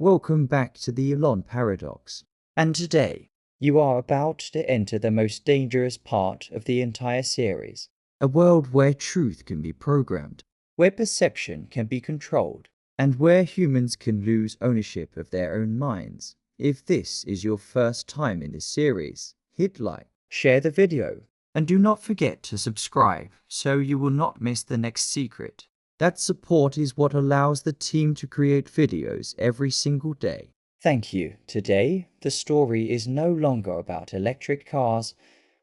Welcome back to the Elon Paradox. And today, you are about to enter the most dangerous part of the entire series. A world where truth can be programmed, where perception can be controlled, and where humans can lose ownership of their own minds. If this is your first time in this series, hit like, share the video, and do not forget to subscribe so you will not miss the next secret. That support is what allows the team to create videos every single day. Thank you. Today, the story is no longer about electric cars,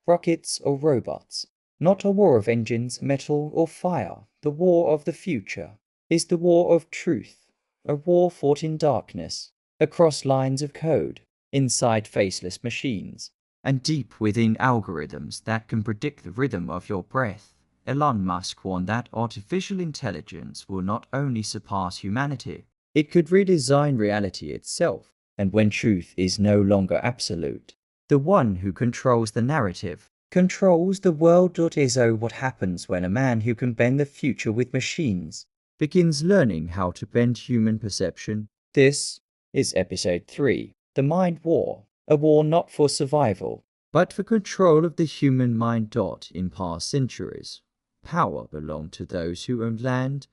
rockets, or robots. Not a war of engines, metal, or fire. The war of the future is the war of truth, a war fought in darkness, across lines of code, inside faceless machines, and deep within algorithms that can predict the rhythm of your breath. Elon Musk warned that artificial intelligence will not only surpass humanity, it could redesign reality itself. And when truth is no longer absolute, the one who controls the narrative controls the world. So what happens when a man who can bend the future with machines begins learning how to bend human perception? This is episode 3, The Mind War, a war not for survival, but for control of the human mind. In past centuries, power belonged to those who owned land,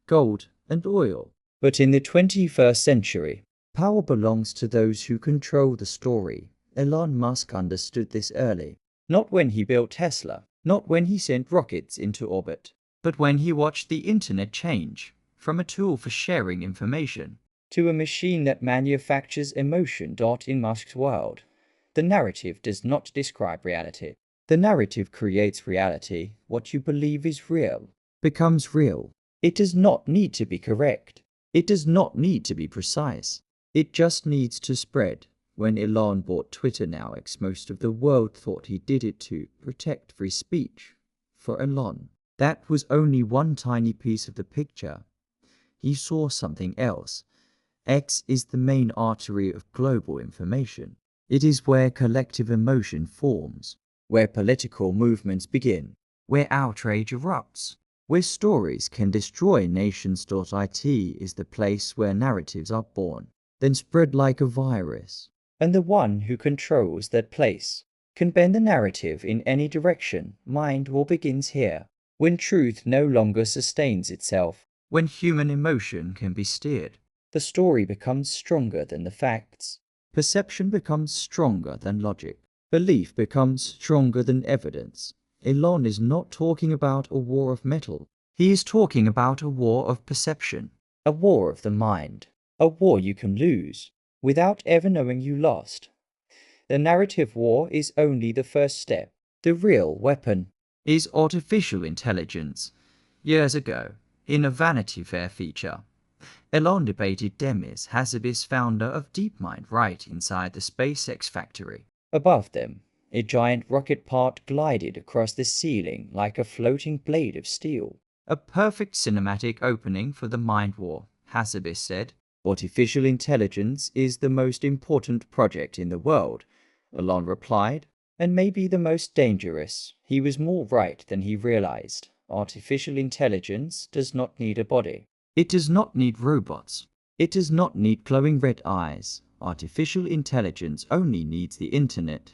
gold, and oil. But in the 21st century, power belongs to those who control the story. Elon Musk understood this early. Not when he built Tesla, not when he sent rockets into orbit, but when he watched the internet change from a tool for sharing information to a machine that manufactures emotion. In Musk's world, the narrative does not describe reality. The narrative creates reality. What you believe is real becomes real. It does not need to be correct. It does not need to be precise. It just needs to spread. When Elon bought Twitter, most of the world thought he did it to protect free speech. For Elon, that was only one tiny piece of the picture. He saw something else. X is the main artery of global information. It is where collective emotion forms, where political movements begin, where outrage erupts, where stories can destroy nations. It is the place where narratives are born, then spread like a virus. And the one who controls that place can bend the narrative in any direction. Mind war begins here, when truth no longer sustains itself, when human emotion can be steered. The story becomes stronger than the facts. Perception becomes stronger than logic. Belief becomes stronger than evidence. Elon is not talking about a war of metal. He is talking about a war of perception, a war of the mind, a war you can lose without ever knowing you lost. The narrative war is only the first step. The real weapon is artificial intelligence. Years ago, in a Vanity Fair feature, Elon debated Demis Hassabis, founder of DeepMind, right inside the SpaceX factory. Above them, a giant rocket part glided across the ceiling like a floating blade of steel. A perfect cinematic opening for the mind war, Hassabis said. Artificial intelligence is the most important project in the world, Elon replied, and maybe the most dangerous. He was more right than he realized. Artificial intelligence does not need a body. It does not need robots. It does not need glowing red eyes. Artificial intelligence only needs the internet,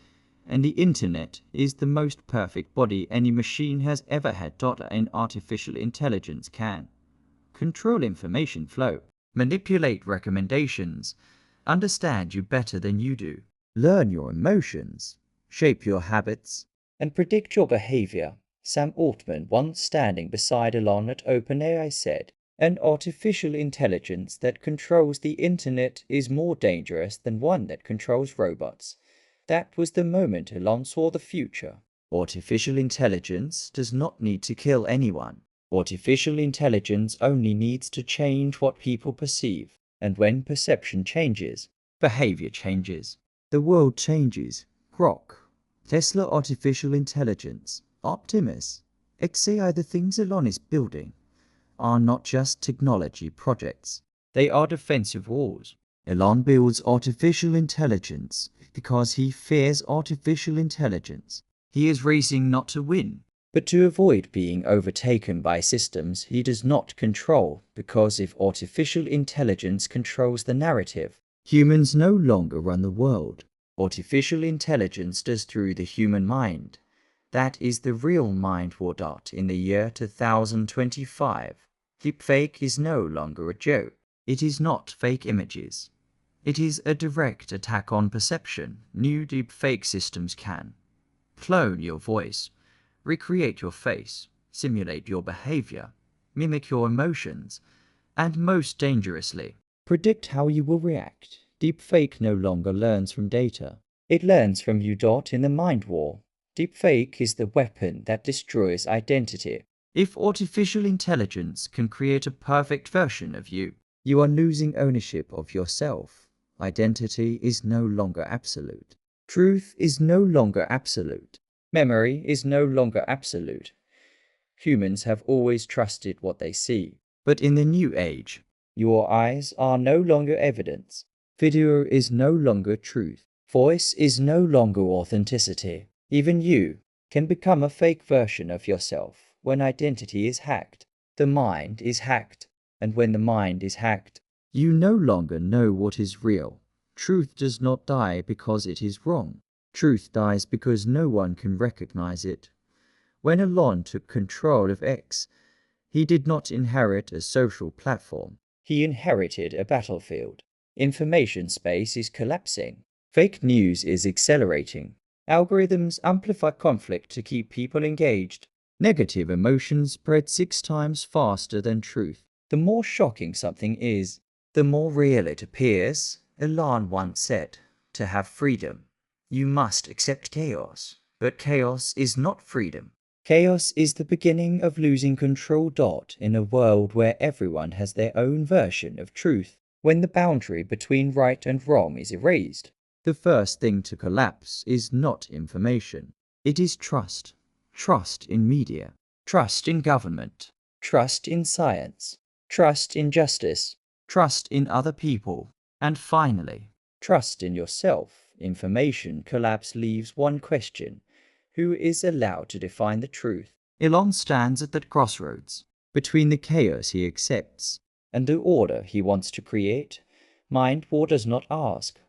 and the internet is the most perfect body any machine has ever had. And artificial intelligence can control information flow, manipulate recommendations, understand you better than you do, learn your emotions, shape your habits, and predict your behavior. Sam Altman, once standing beside Elon at OpenAI, said, "An artificial intelligence that controls the internet is more dangerous than one that controls robots." That was the moment Elon saw the future. Artificial intelligence does not need to kill anyone. Artificial intelligence only needs to change what people perceive. And when perception changes, behavior changes. The world changes. Grok, Tesla artificial intelligence, Optimus, XAI, the things Elon is building are not just technology projects. They are defensive wars. Elon builds artificial intelligence because he fears artificial intelligence. He is racing not to win, but to avoid being overtaken by systems he does not control, because if artificial intelligence controls the narrative, humans no longer run the world. Artificial intelligence does through the human mind. That is the real mind war. In the year 2025, deepfake is no longer a joke. It is not fake images. It is a direct attack on perception. New deepfake systems can clone your voice, recreate your face, simulate your behavior, mimic your emotions, and most dangerously, predict how you will react. Deepfake no longer learns from data. It learns from you. In the mind war, deepfake is the weapon that destroys identity. If artificial intelligence can create a perfect version of you, you are losing ownership of yourself. Identity is no longer absolute. Truth is no longer absolute. Memory is no longer absolute. Humans have always trusted what they see. But in the new age, your eyes are no longer evidence. Video is no longer truth. Voice is no longer authenticity. Even you can become a fake version of yourself when identity is hacked. The mind is hacked. And when the mind is hacked, you no longer know what is real. Truth does not die because it is wrong. Truth dies because no one can recognize it. When Elon took control of X, he did not inherit a social platform. He inherited a battlefield. Information space is collapsing. Fake news is accelerating. Algorithms amplify conflict to keep people engaged. Negative emotions spread 6 times faster than truth. The more shocking something is, the more real it appears. Elon once said, "To have freedom, you must accept chaos." But chaos is not freedom. Chaos is the beginning of losing control. In a world where everyone has their own version of truth, when the boundary between right and wrong is erased, the first thing to collapse is not information. It is trust. Trust in media. Trust in government. Trust in science. Trust in justice. Trust in other people. And finally, trust in yourself. Information collapse leaves one question: who is allowed to define the truth? Elon stands at that crossroads, between the chaos he accepts and the order he wants to create. Mind war does not ask,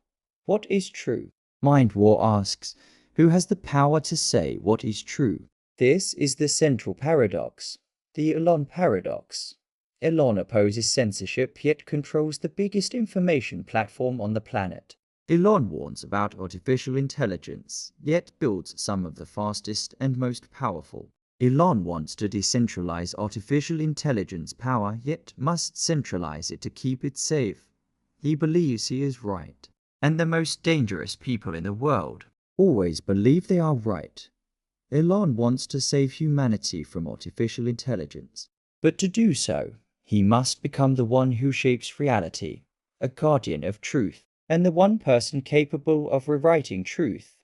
what is true? Mind war asks, who has the power to say what is true? This is the central paradox, the Elon Paradox. Elon opposes censorship yet controls the biggest information platform on the planet. Elon warns about artificial intelligence, yet builds some of the fastest and most powerful. Elon wants to decentralize artificial intelligence power, yet must centralize it to keep it safe. He believes he is right. And the most dangerous people in the world always believe they are right. Elon wants to save humanity from artificial intelligence. But to do so, he must become the one who shapes reality, a guardian of truth, and the one person capable of rewriting truth.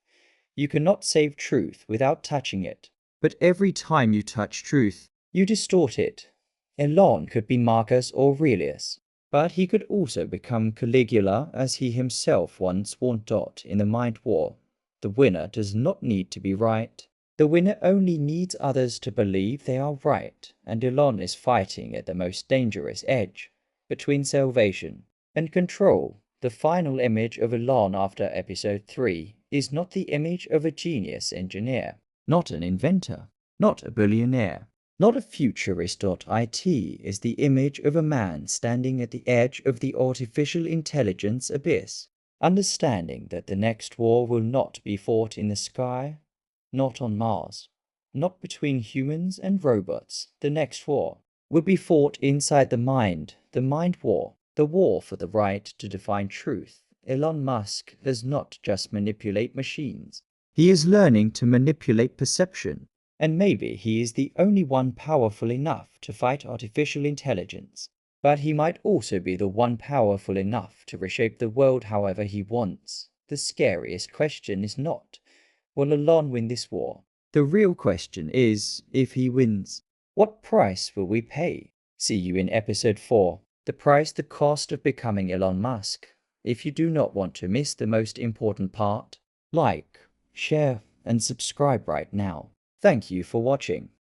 You cannot save truth without touching it. But every time you touch truth, you distort it. Elon could be Marcus Aurelius, but he could also become Caligula, as he himself once warned. In the mind war, the winner does not need to be right. The winner only needs others to believe they are right, and Elon is fighting at the most dangerous edge, between salvation and control. The final image of Elon after episode 3 is not the image of a genius engineer, not an inventor, not a billionaire, not a futurist. It is the image of a man standing at the edge of the artificial intelligence abyss, understanding that the next war will not be fought in the sky, not on Mars, not between humans and robots. The next war will be fought inside the mind war, the war for the right to define truth. Elon Musk does not just manipulate machines. He is learning to manipulate perception. And maybe he is the only one powerful enough to fight artificial intelligence. But he might also be the one powerful enough to reshape the world however he wants. The scariest question is not, will Elon win this war? The real question is, if he wins, what price will we pay? See you in episode 4, the price, the cost of becoming Elon Musk. If you do not want to miss the most important part, like, share, and subscribe right now. Thank you for watching.